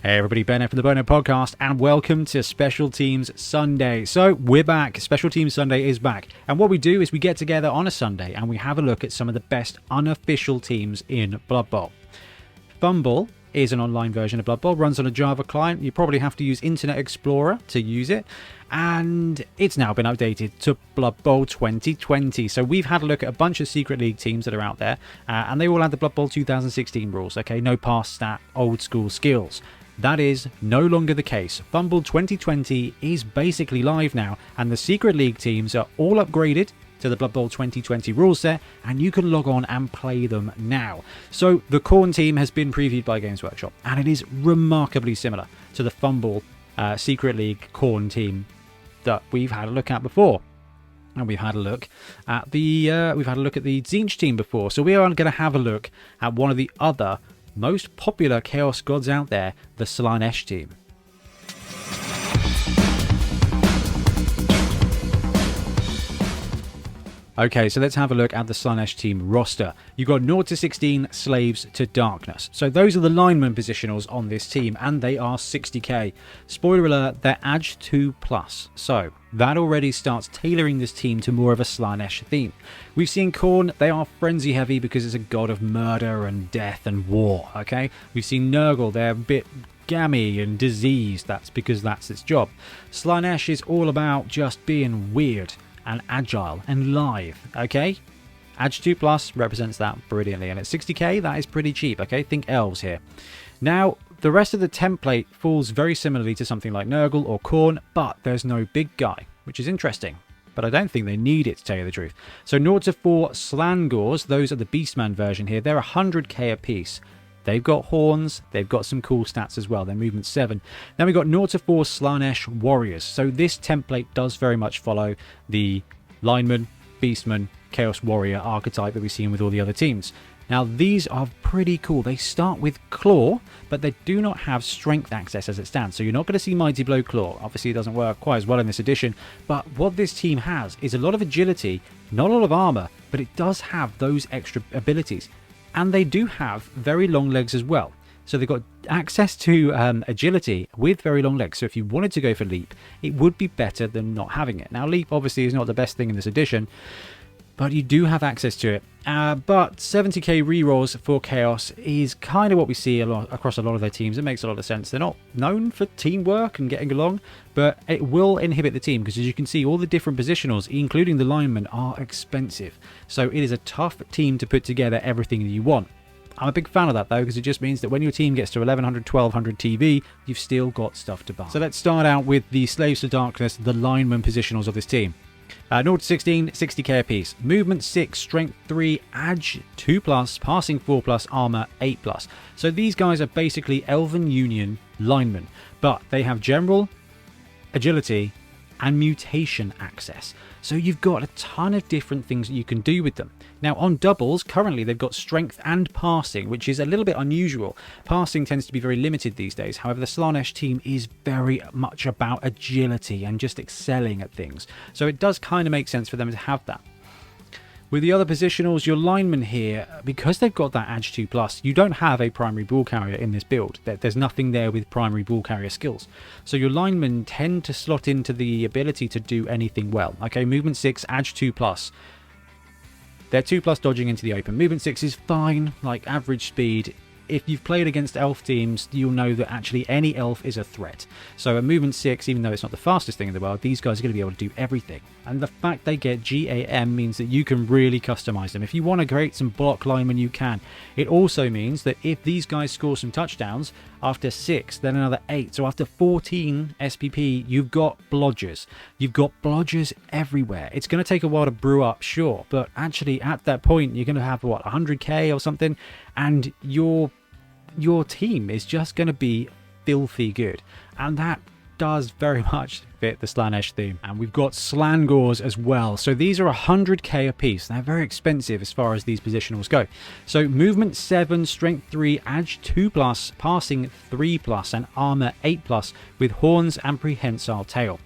Hey everybody, Bonehead from the Bonehead podcast, and welcome to Special Teams Sunday. So we're back. Special Teams Sunday is back, and what we do is we get together on a Sunday and we have a look at some of the best unofficial teams in Blood Bowl. Fumble is an online version of Blood Bowl, runs on a Java client. You probably have to use Internet Explorer to use it, and it's now been updated to Blood Bowl 2020. So we've had a look at a bunch of Secret League teams that are out there, and they all have the Blood Bowl 2016 rules. Okay, no pass stat, old school skills. That is no longer the case. Fumble 2020 is basically live now, and the Secret League teams are all upgraded to the Blood Bowl 2020 rule set, and you can log on and play them now. So the Khorne team has been previewed by Games Workshop, and it is remarkably similar to the Fumble Secret League Khorne team that we've had a look at before. And we've had a look at the Tzeentch team before. So we are going to have a look at one of the other most popular Chaos Gods out there, the Slaanesh team. Okay, so let's have a look at the Slaanesh team roster. You've got 0 to 16 Slaves to Darkness. So those are the lineman positionals on this team, and they are 60k. Spoiler alert, they're Ag 2+. So that already starts tailoring this team to more of a Slaanesh theme. We've seen Khorne, they are frenzy heavy because it's a god of murder and death and war, okay? We've seen Nurgle, they're a bit gammy and diseased, that's because that's its job. Slaanesh is all about just being weird and agile and live, okay? Ag 2+ represents that brilliantly, and at 60k, that is pretty cheap, okay? Think elves here. Now, the rest of the template falls very similarly to something like Nurgle or Khorne, but there's no big guy, which is interesting. But I don't think they need it, to tell you the truth. So 0 to 4 Slaangors, those are the Beastman version here, they're 100k a piece. They've got horns, they've got some cool stats as well, they're movement 7. Then we've got 0 to 4 Slaanesh Warriors. So this template does very much follow the lineman, beastman, chaos warrior archetype that we've seen with all the other teams. Now these are pretty cool. They start with claw, but they do not have strength access as it stands. So you're not going to see Mighty Blow Claw. Obviously it doesn't work quite as well in this edition, but what this team has is a lot of agility, not a lot of armor, but it does have those extra abilities. And they do have very long legs as well. So they've got access to agility with very long legs. So if you wanted to go for leap, it would be better than not having it. Now leap obviously is not the best thing in this edition, but you do have access to it. But 70k rerolls for Chaos is kind of what we see across a lot of their teams. It makes a lot of sense. They're not known for teamwork and getting along, but it will inhibit the team because, as you can see, all the different positionals, including the linemen, are expensive. So it is a tough team to put together everything that you want. I'm a big fan of that though, because it just means that when your team gets to 1100, 1200 TV, you've still got stuff to buy. So let's start out with the Slaves to Darkness, the lineman positionals of this team. 0 to 16, 60k a piece. Movement 6, Strength 3, Ag 2+, Passing 4+, Armor 8+. So these guys are basically Elven Union linemen, but they have General, Agility, and Mutation access. So you've got a ton of different things that you can do with them. Now on doubles, currently they've got Strength and Passing, which is a little bit unusual. Passing tends to be very limited these days. However, the Slaanesh team is very much about agility and just excelling at things. So it does kind of make sense for them to have that. With the other positionals, your linemen here, because they've got that Ag 2+, you don't have a primary ball carrier in this build. There's nothing there with primary ball carrier skills. So your linemen tend to slot into the ability to do anything well. Okay, movement 6, Ag 2+. They're 2+ dodging into the open. Movement 6 is fine, like average speed. If you've played against elf teams, you'll know that actually any elf is a threat. So a movement 6, even though it's not the fastest thing in the world, these guys are going to be able to do everything. And the fact they get GAM means that you can really customize them. If you want to create some block linemen, you can. It also means that if these guys score some touchdowns, after 6, then another 8. So after 14 SPP, you've got blodgers. You've got blodgers everywhere. It's going to take a while to brew up, sure. But actually, at that point, you're going to have, what, 100k or something? And your team is just going to be filthy good. And that does very much fit the Slaanesh theme. And we've got Slaangors as well. So these are 100k a piece. They're very expensive as far as these positionals go. So movement 7, strength 3, Ag 2+, passing 3+, and armor 8+, with horns and prehensile tail.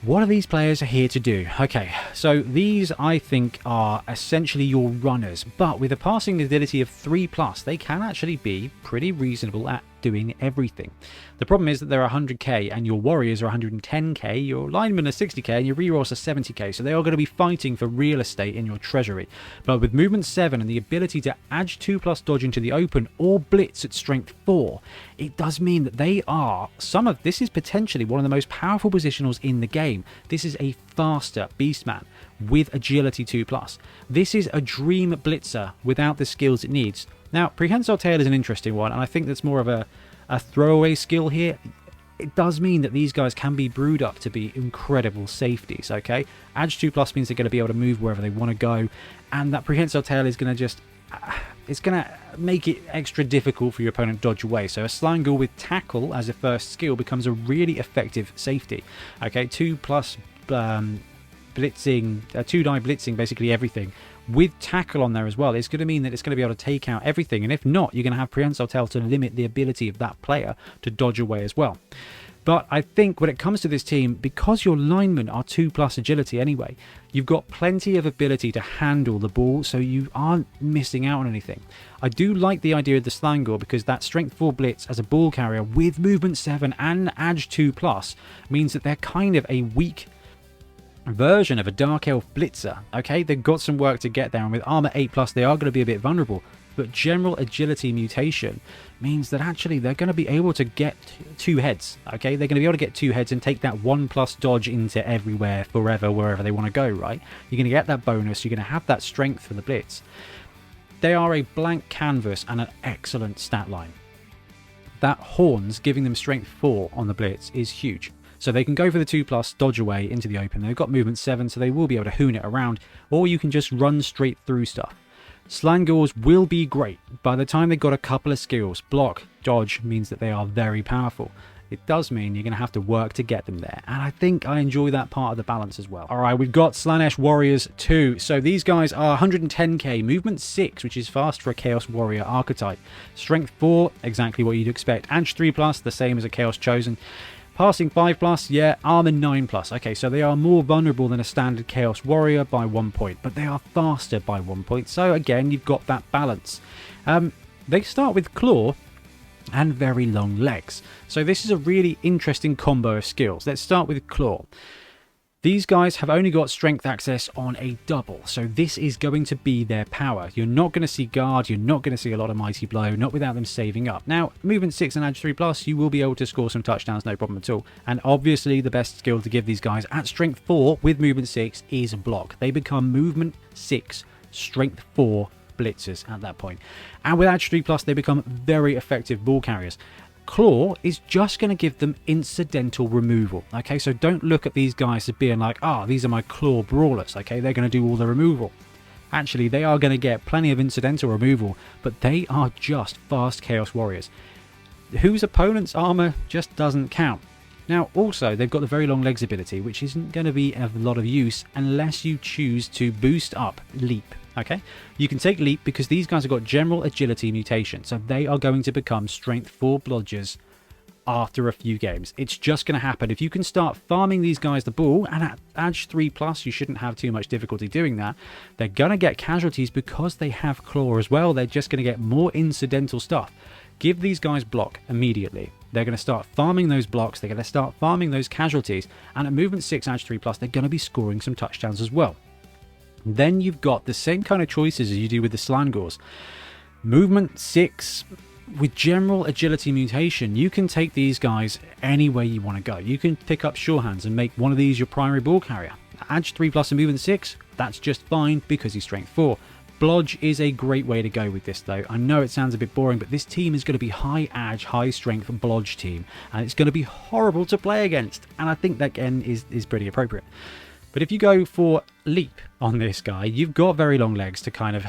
What are these players here to do? Okay, so these I think are essentially your runners, but with a passing agility of 3+, they can actually be pretty reasonable at doing everything. The problem is that they're 100k and your warriors are 110k, your linemen are 60k, and your rerolls are 70k, so they are going to be fighting for real estate in your treasury. But with movement 7 and the ability to add 2+ dodge into the open or blitz at strength 4, it does mean that they are this is potentially one of the most powerful positionals in the game. This is a faster beastman with agility 2+. This is a dream blitzer without the skills it needs. Now, prehensile tail is an interesting one, and I think that's more of a throwaway skill here. It does mean that these guys can be brewed up to be incredible safeties, okay? Edge 2+ means they're going to be able to move wherever they want to go, and that prehensile tail is going to just... it's going to make it extra difficult for your opponent to dodge away. So a Slaangor with tackle as a first skill becomes a really effective safety. Okay, 2+ blitzing, 2-die blitzing basically everything. With tackle on there as well, it's going to mean that it's going to be able to take out everything. And if not, you're going to have prehensile tail to limit the ability of that player to dodge away as well. But I think when it comes to this team, because your linemen are 2+ agility anyway, you've got plenty of ability to handle the ball, so you aren't missing out on anything. I do like the idea of the Slaangor because that strength 4 blitz as a ball carrier with movement 7 and edge 2+ means that they're kind of a weak version of a Dark Elf blitzer. Okay, they've got some work to get there, and with armor 8+, they are going to be a bit vulnerable. But general agility mutation means that actually they're going to be able to get 2 heads. Okay, they're going to be able to get 2 heads and take that 1+ dodge into everywhere, forever, wherever they want to go, right? You're going to get that bonus, you're going to have that strength for the blitz. They are a blank canvas and an excellent stat line. That horns giving them strength 4 on the blitz is huge. So they can go for the 2+ dodge away into the open. They've got movement 7, so they will be able to hoon it around, or you can just run straight through stuff. Slaangors will be great. By the time they've got a couple of skills, block, dodge means that they are very powerful. It does mean you're going to have to work to get them there, and I think I enjoy that part of the balance as well. Alright, we've got Slaanesh Warriors 2. So these guys are 110k, movement 6, which is fast for a Chaos Warrior archetype. Strength 4, exactly what you'd expect. Edge 3+, the same as a Chaos Chosen. Passing 5+, yeah, armor 9+. Okay, so they are more vulnerable than a standard Chaos Warrior by 1 point, but they are faster by 1 point. So again, you've got that balance. They start with Claw and very long legs. So this is a really interesting combo of skills. Let's start with Claw. These guys have only got strength access on a double, so this is going to be their power. You're not going to see guard, you're not going to see a lot of mighty blow, not without them saving up. Now, movement 6 and edge 3+, you will be able to score some touchdowns, no problem at all. And obviously the best skill to give these guys at strength 4 with movement 6 is block. They become movement 6, strength 4 blitzers at that point. And with edge 3+, they become very effective ball carriers. Claw is just going to give them incidental removal. Okay, so don't look at these guys as being like, these are my claw brawlers. Okay, they're going to do all the removal. Actually, they are going to get plenty of incidental removal, but they are just fast Chaos Warriors whose opponent's armor just doesn't count. Now, also, they've got the very long legs ability, which isn't going to be of a lot of use unless you choose to boost up leap. Okay, you can take leap because these guys have got general agility mutation, so they are going to become strength 4 blodgers after a few games. It's just going to happen. If you can start farming these guys the ball, and at edge 3+, you shouldn't have too much difficulty doing that. They're going to get casualties because they have claw as well. They're just going to get more incidental stuff. Give these guys block immediately. They're going to start farming those blocks. They're going to start farming those casualties, and at movement 6, edge 3+, they're going to be scoring some touchdowns as well. Then you've got the same kind of choices as you do with the Slaangors. Movement 6 with general agility mutation. You can take these guys any way you want to go. You can pick up sure hands and make one of these your primary ball carrier. Edge 3+ and movement 6, that's just fine because he's strength 4. Blodge is a great way to go with this though. I know it sounds a bit boring, but this team is going to be high edge, high strength blodge team, and it's going to be horrible to play against, and I think that again is pretty appropriate. But if you go for leap on this guy, you've got very long legs to kind of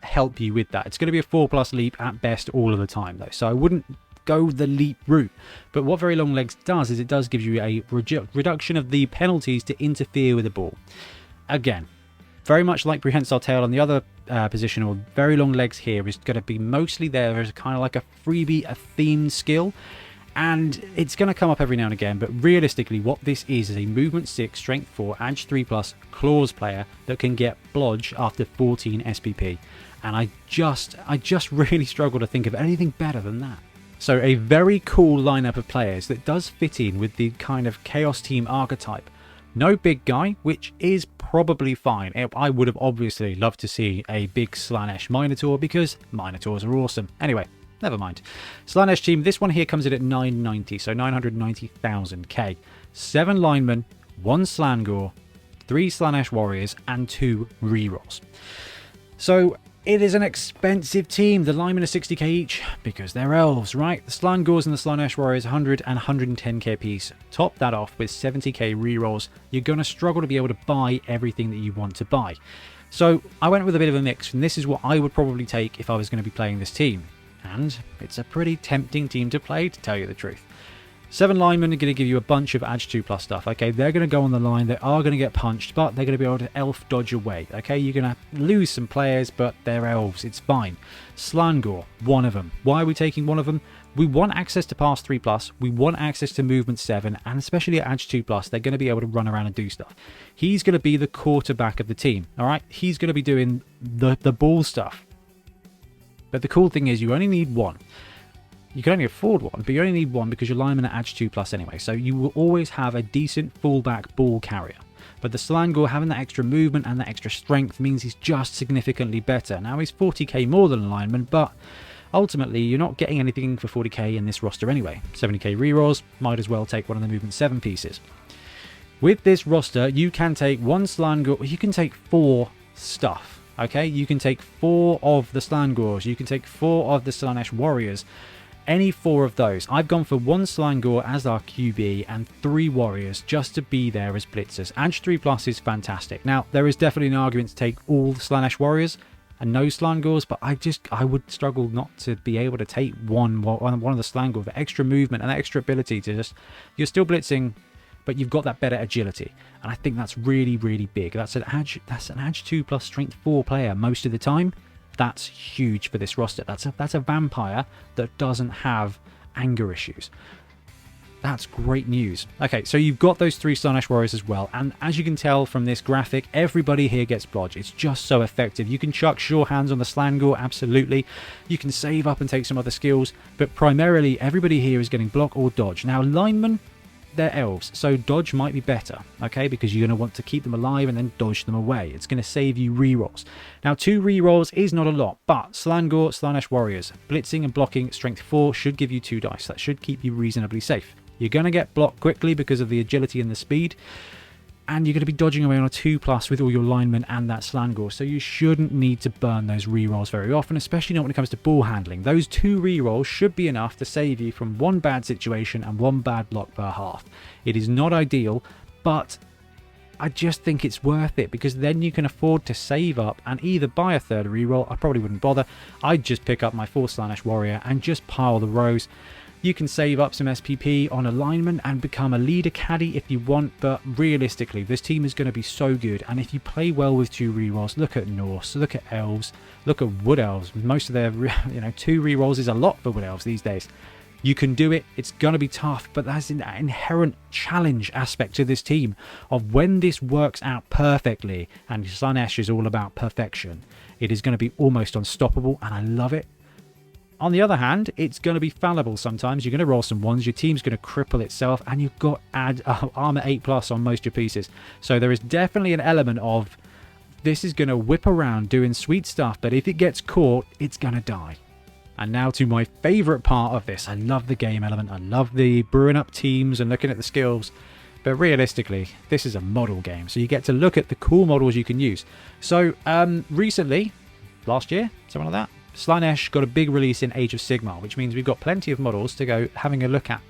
help you with that. It's going to be a 4+ leap at best all of the time though, so I wouldn't go the leap route. But what very long legs does is it does give you a reduction of the penalties to interfere with the ball. Again, very much like prehensile tail on the other position, or very long legs here is going to be mostly there as kind of like a freebie, a themed skill. And it's going to come up every now and again, but realistically what this is a movement 6, strength 4, edge 3+ claws player that can get blodge after 14 SPP. And I just really struggle to think of anything better than that. So a very cool lineup of players that does fit in with the kind of Chaos Team archetype. No big guy, which is probably fine. I would have obviously loved to see a big Slaanesh Minotaur because Minotaurs are awesome. Anyway, never mind. Slaanesh team, this one here comes in at 990, so 990,000 K. 7 linemen, 1 Slaangor, 3 Slaanesh warriors, and 2 rerolls. So it is an expensive team. The linemen are 60k each because they're elves, right? The Slaangors and the Slaanesh warriors 100 and 110k apiece. Top that off with 70k rerolls. You're going to struggle to be able to buy everything that you want to buy. So I went with a bit of a mix, and this is what I would probably take if I was going to be playing this team. And it's a pretty tempting team to play, to tell you the truth. 7 linemen are going to give you a bunch of Edge 2+ stuff, okay? They're going to go on the line, they are going to get punched, but they're going to be able to elf dodge away, okay? You're going to lose some players, but they're elves, it's fine. Slaangor, one of them. Why are we taking one of them? We want access to Pass 3+, we want access to Movement 7, and especially at Edge 2+, they're going to be able to run around and do stuff. He's going to be the quarterback of the team, alright? He's going to be doing the ball stuff. But the cool thing is you only need one. You can only afford one, but you only need one because your linemen are Edge 2+ anyway, so you will always have a decent fullback ball carrier. But the Slaangor having that extra movement and that extra strength means he's just significantly better. Now he's 40k more than a lineman, but ultimately you're not getting anything for 40k in this roster anyway. 70k rerolls, might as well take one of the Movement 7 pieces. With this roster, you can take 1 Slaangor, you can take 4 stuff. Okay, you can take 4 of the Slaangors, you can take 4 of the Slaanesh warriors. Any 4 of those. I've gone for 1 Slaangor as our QB and 3 warriors just to be there as blitzers. Edge 3+ is fantastic. Now, there is definitely an argument to take all the Slaanesh warriors and no Slaangors, but I would struggle not to be able to take one of the Slaangor, the extra movement and that extra ability to just... You're still blitzing, but you've got that better agility. And I think that's really, really big. That's an Edge 2+ strength 4 player most of the time. That's huge for this roster. That's a vampire that doesn't have anger issues. That's great news. Okay, so you've got those 3 Slaanesh warriors as well, and as you can tell from this graphic, everybody here gets blodge. It's just so effective. You can chuck sure hands on the Slaangor, absolutely. You can save up and take some other skills, but primarily everybody here is getting block or dodge. Now, linemen, they're elves, so dodge might be better, okay, because you're going to want to keep them alive and then dodge them away. It's going to save you rerolls. Now, 2 rerolls is not a lot, but Slaangor, Slaanesh warriors, blitzing and blocking strength 4 should give you 2 dice. That should keep you reasonably safe. You're going to get blocked quickly because of the agility and the speed, and you're going to be dodging away on a 2+ with all your linemen and that Slaangor, so you shouldn't need to burn those rerolls very often, especially not when it comes to ball handling. Those 2 rerolls should be enough to save you from 1 bad situation and 1 bad block per half. It is not ideal, but I just think it's worth it because then you can afford to save up and either buy a 3rd reroll. I probably wouldn't bother. I'd just pick up my 4 Slaanesh warrior and just pile the rows. You can save up some SPP on a lineman and become a leader caddy if you want, but realistically, this team is going to be so good. And if you play well with 2 rerolls, look at Norse, look at elves, look at wood elves. Most of their, 2 rerolls is a lot for wood elves these days. You can do it. It's going to be tough, but that's an inherent challenge aspect to this team of when this works out perfectly, and Slaanesh is all about perfection. It is going to be almost unstoppable, and I love it. On the other hand, it's going to be fallible sometimes. You're going to roll some 1s, your team's going to cripple itself, and you've got armor 8+ on most of your pieces. So there is definitely an element of this is going to whip around doing sweet stuff, but if it gets caught, it's going to die. And now to my favourite part of this. I love the game element. I love the brewing up teams and looking at the skills. But realistically, this is a model game, so you get to look at the cool models you can use. So recently, last year, something like that, Slaanesh got a big release in Age of Sigmar, which means we've got plenty of models to go having a look at.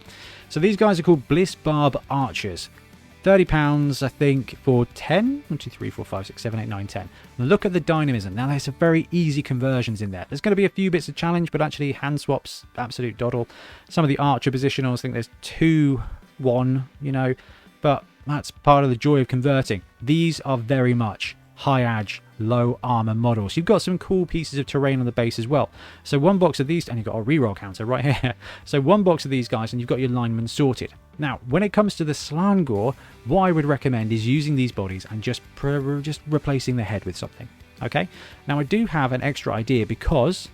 So these guys are called Bliss Barb Archers. £30, I think, for 10? 1, 2, 3, 4, 5, 6, 7, 8, 9, 10. And look at the dynamism. Now, there's some very easy conversions in there. There's going to be a few bits of challenge, but actually hand swaps, absolute doddle. Some of the archer positionals, I think there's 2, 1, but that's part of the joy of converting. These are very much high edge, low armor models. You've got some cool pieces of terrain on the base as well. So 1 box of these, and you've got a reroll counter right here. So 1 box of these guys, and you've got your linemen sorted. Now, when it comes to the Slaangor, what I would recommend is using these bodies and just replacing the head with something. Okay? Now, I do have an extra idea because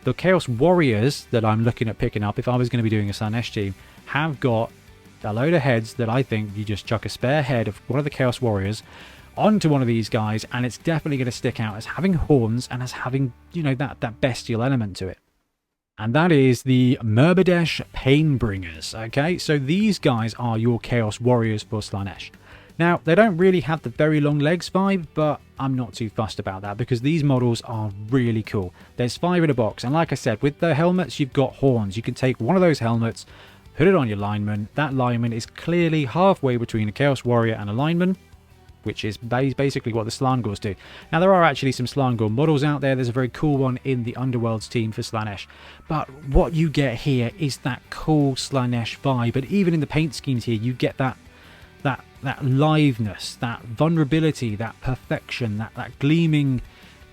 The Chaos Warriors that I'm looking at picking up, if I was going to be doing a Slaanesh team, have got a load of heads that I think you just chuck a spare head of one of the Chaos Warriors onto one of these guys, and it's definitely going to stick out as having horns and as having, you know, that bestial element to it. And that is the Murbadesh Painbringers. Okay, so these guys are your Chaos Warriors for Slaanesh. Now, they don't really have the very long legs vibe, but I'm not too fussed about that because these models are really cool. There's 5 in a box, and like I said, with the helmets, you've got horns. You can take one of those helmets, put it on your lineman. That lineman is clearly halfway between a Chaos Warrior and a lineman, which is basically what the Slaangors do. Now, there are actually some Slaangor models out there. There's a very cool one in the Underworlds team for Slaanesh. But what you get here is that cool Slaanesh vibe. But even in the paint schemes here, you get that liveness, that vulnerability, that perfection, that gleaming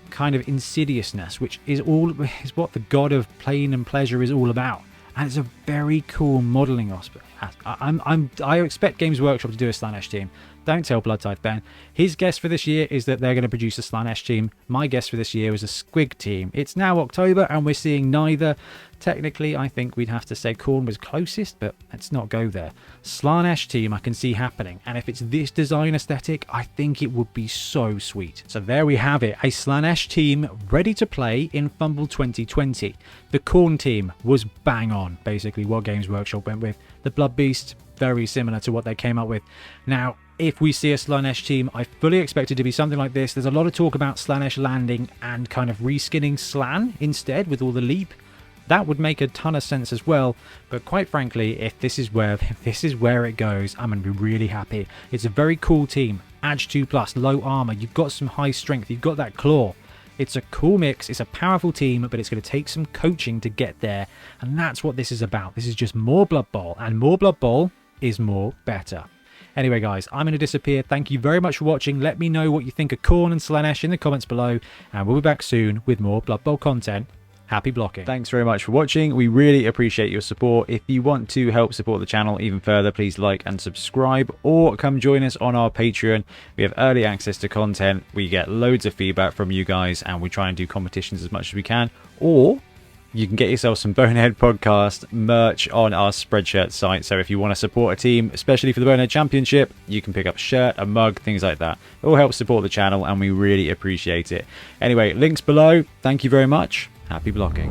kind of insidiousness, which is what the god of pain and pleasure is all about. And it's a very cool modelling aspect. I expect Games Workshop to do a Slaanesh team. Don't tell Bloodtithe Ben. His guess for this year is that they're going to produce a Slaanesh team. My guess for this year was a Squig team. It's now October and we're seeing neither. Technically, I think we'd have to say Khorne was closest, but let's not go there. Slaanesh team I can see happening, and if it's this design aesthetic, I think it would be so sweet. So there we have it, a Slaanesh team ready to play in Fumble 2020. The Khorne team was bang on, basically what Games Workshop went with. The Blood Beast, very similar to what they came up with. Now, if we see a Slaanesh team, I fully expect it to be something like this. There's a lot of talk about Slaanesh landing and kind of reskinning Slan instead with all the leap. That would make a ton of sense as well, but quite frankly, if this is where it goes, I'm going to be really happy. It's a very cool team. Edge 2+, low armor, you've got some high strength, you've got that claw. It's a cool mix, it's a powerful team, but it's going to take some coaching to get there, and that's what this is about. This is just more Blood Bowl, and more Blood Bowl is more better. Anyway, guys, I'm going to disappear. Thank you very much for watching. Let me know what you think of Khorne and Slaanesh in the comments below, and we'll be back soon with more Blood Bowl content. Happy blocking. Thanks very much for watching. We really appreciate your support. If you want to help support the channel even further, please like and subscribe, or come join us on our Patreon. We have early access to content. We get loads of feedback from you guys, and we try and do competitions as much as we can. Or you can get yourself some Bonehead podcast merch on our Spreadshirt site. So if you want to support a team, especially for the Bonehead Championship, you can pick up a shirt, a mug, things like that. It all helps support the channel, and we really appreciate it. Anyway, links below. Thank you very much. Happy blocking.